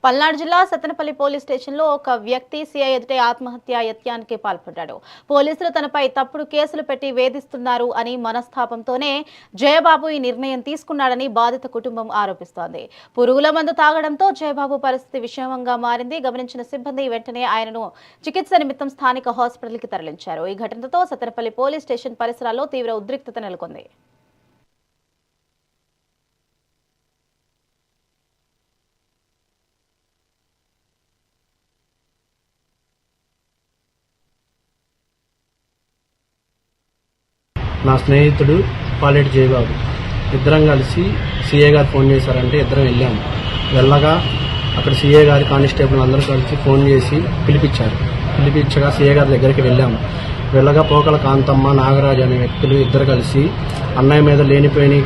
పల్నాడు జిల్లా సత్తెనపల్లి పోలీస్ స్టేషన్లో ఒక వ్యక్తి సీఐ ఎదుటే ఆత్మహత్య యత్నానికి పాల్పడ్డాడు. పోలీసులు తనపై తప్పుడు కేసులు పెట్టి వేధిస్తున్నారు అని మనస్తాపంతోనే జయబాబు ఈ నిర్ణయం తీసుకున్నాడని బాధిత కుటుంబం ఆరోపిస్తోంది. పురుగుల మందు తాగడంతో జయబాబు పరిస్థితి విషమంగా మారింది. గమనించిన సిబ్బంది వెంటనే ఆయనను చికిత్స నిమిత్తం స్థానిక హాస్పిటల్కి తరలించారు. ఈ ఘటనతో సత్తెనపల్లి పోలీస్ స్టేషన్ పరిసరాల్లో తీవ్ర ఉద్రిక్తత నెలకొంది. నా స్నేహితుడు పాలేటి జయబాబు ఇద్దరం కలిసి సీఏ గారు ఫోన్ చేశారంటే ఇద్దరం వెళ్ళాము. వెళ్ళగా అక్కడ సీఏ గారి కానిస్టేబుల్ అందరూ కలిసి ఫోన్ చేసి పిలిపించగా సీఏ గారి దగ్గరికి వెళ్ళాము. వెళ్ళగా పోకల కాంతమ్మ, నాగరాజు అనే వ్యక్తులు ఇద్దరు కలిసి అన్నయ్య మీద లేనిపోయిన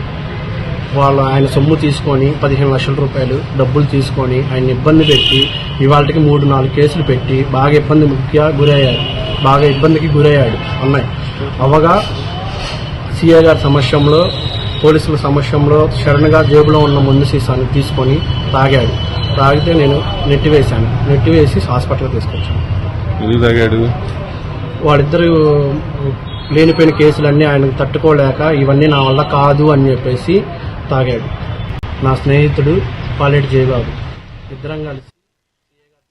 ఆయన సొమ్ము తీసుకొని 15 లక్షల రూపాయలు డబ్బులు తీసుకొని ఆయన ఇబ్బంది పెట్టి ఇవాళకి 3-4 కేసులు పెట్టి బాగా ఇబ్బందికి గురయ్యాడు అన్నయ్య. అవగా సీఏ గారి సమక్షంలో, పోలీసుల సమక్షంలో శరణగా జేబులో ఉన్న మందు సీసాన్ని తీసుకొని తాగితే నేను నెట్టివేసి హాస్పిటల్కి తీసుకొచ్చాను. ఎందుకు తాగాడు? వాళ్ళిద్దరు లేనిపోయిన కేసులన్నీ ఆయనకు తట్టుకోలేక ఇవన్నీ నా వల్ల కాదు అని చెప్పేసి తాగాడు. నా స్నేహితుడు పాలేటి జయబాబు ఇద్దరం కలిసి